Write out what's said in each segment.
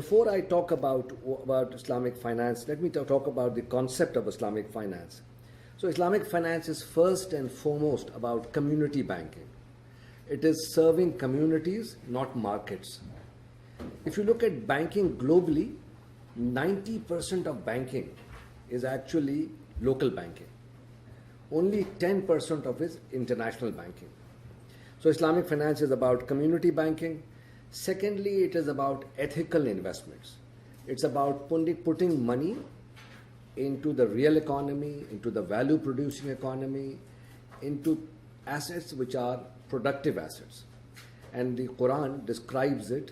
Before I talk about Islamic finance, let me talk about the concept of Islamic finance. So, Islamic finance is first and foremost about community banking. It is serving communities, not markets. If you look at banking globally, 90% of banking is actually local banking. Only 10% of it is international banking. So, Islamic finance is about community banking. Secondly, it is about ethical investments. It's about putting money into the real economy, into the value producing economy, into assets which are productive assets. And the Quran describes it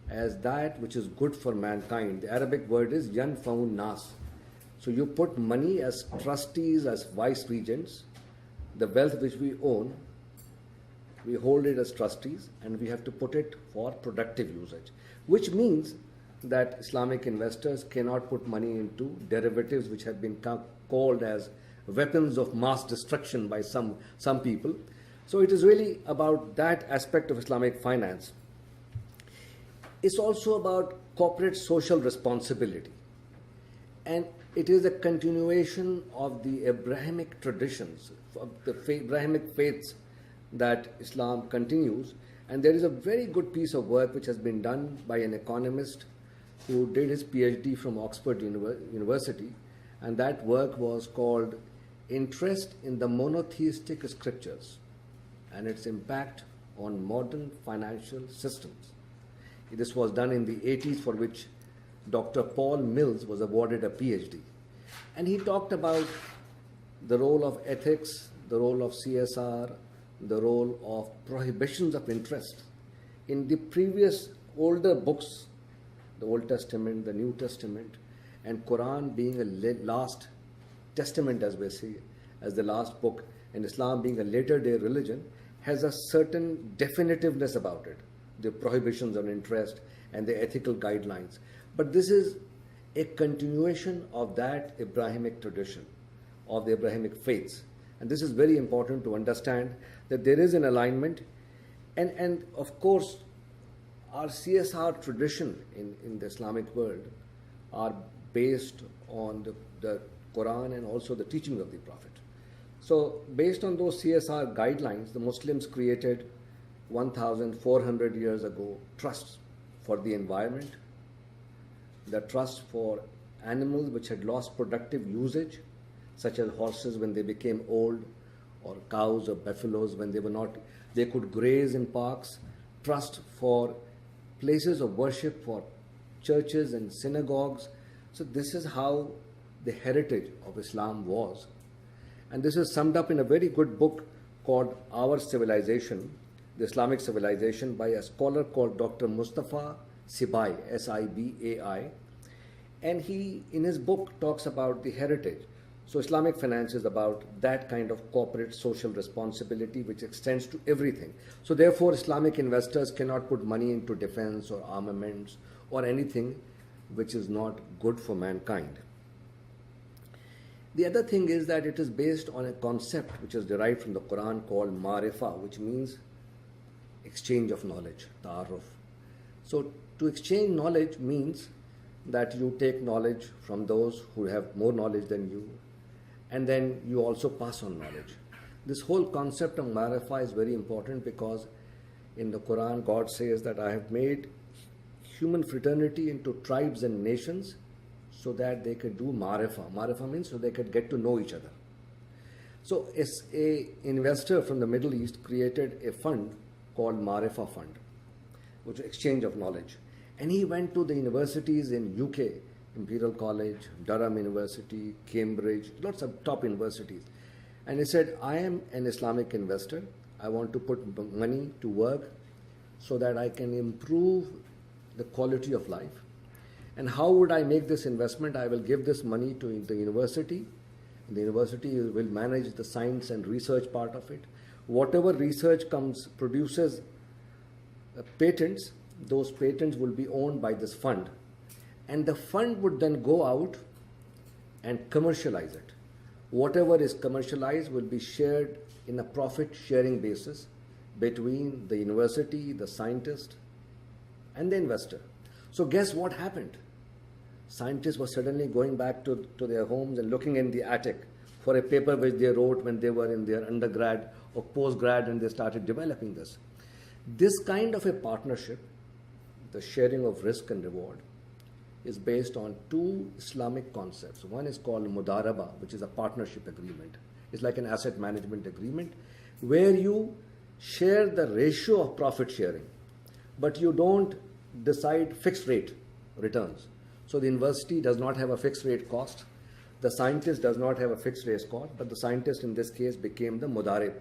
as that which is good for mankind. The Arabic word is yanfaun nas. So you put money as trustees, as vice regents, the wealth which we own, we hold it as trustees and we have to put it for productive usage, which means that Islamic investors cannot put money into derivatives which have been called as weapons of mass destruction by some people. So it is really about that aspect of Islamic finance. It's also about corporate social responsibility, and it is a continuation of the Abrahamic traditions, of the Abrahamic faiths that Islam continues. And there is a very good piece of work which has been done by an economist who did his PhD from Oxford University, and that work was called Interest in the Monotheistic Scriptures and its Impact on Modern Financial Systems. This was done in the 80s, for which Dr. Paul Mills was awarded a PhD. And he talked about the role of ethics, the role of CSR, the role of prohibitions of interest. In the previous older books, the Old Testament, the New Testament, and Quran being a last testament, as we say, as the last book, and Islam being a later day religion, has a certain definitiveness about it, the prohibitions on interest and the ethical guidelines. But this is a continuation of that Abrahamic tradition, of the Abrahamic faiths. And this is very important to understand, that there is an alignment. And of course, our CSR tradition in the Islamic world are based on the Quran and also the teachings of the Prophet. So based on those CSR guidelines, the Muslims created 1,400 years ago trusts for the environment, the trust for animals which had lost productive usage, such as horses when they became old, or cows or buffaloes when they could graze in parks, trust for places of worship, for churches and synagogues. So this is how the heritage of Islam was. And this is summed up in a very good book called Our Civilization, the Islamic Civilization, by a scholar called Dr. Mustafa Sibai, Sibai. And he, in his book, talks about the heritage. So Islamic finance is about that kind of corporate social responsibility which extends to everything. So therefore, Islamic investors cannot put money into defense or armaments or anything which is not good for mankind. The other thing is that it is based on a concept which is derived from the Quran called Marifa, which means exchange of knowledge, ta'aruf. So to exchange knowledge means that you take knowledge from those who have more knowledge than you, and then you also pass on knowledge. This whole concept of Marifa is very important, because in the Quran God says that I have made human fraternity into tribes and nations so that they could do Marifa. Marifa means so they could get to know each other. So an investor from the Middle East created a fund called Marifa Fund, which is exchange of knowledge. And he went to the universities in UK, Imperial College, Durham University, Cambridge, lots of top universities. And he said, I am an Islamic investor. I want to put money to work so that I can improve the quality of life. And how would I make this investment? I will give this money to the university. The university will manage the science and research part of it. Whatever research produces patents, those patents will be owned by this fund. And the fund would then go out and commercialize it. Whatever is commercialized will be shared in a profit sharing basis between the university, the scientist, and the investor. So guess what happened? Scientists were suddenly going back to their homes and looking in the attic for a paper which they wrote when they were in their undergrad or postgrad, and they started developing this. This kind of a partnership, the sharing of risk and reward, is based on two Islamic concepts. One is called mudaraba, which is a partnership agreement. It's like an asset management agreement where you share the ratio of profit sharing, but you don't decide fixed rate returns. So the university does not have a fixed rate cost. The scientist does not have a fixed rate cost, but the scientist in this case became the mudarib,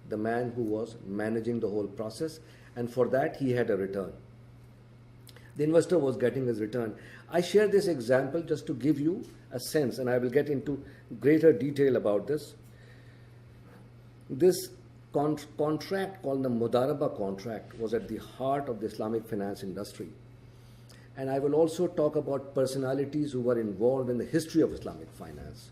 the man who was managing the whole process, and for that he had a return. The investor was getting his return. I share this example just to give you a sense, and I will get into greater detail about this. This contract called the Mudaraba contract was at the heart of the Islamic finance industry. And I will also talk about personalities who were involved in the history of Islamic finance.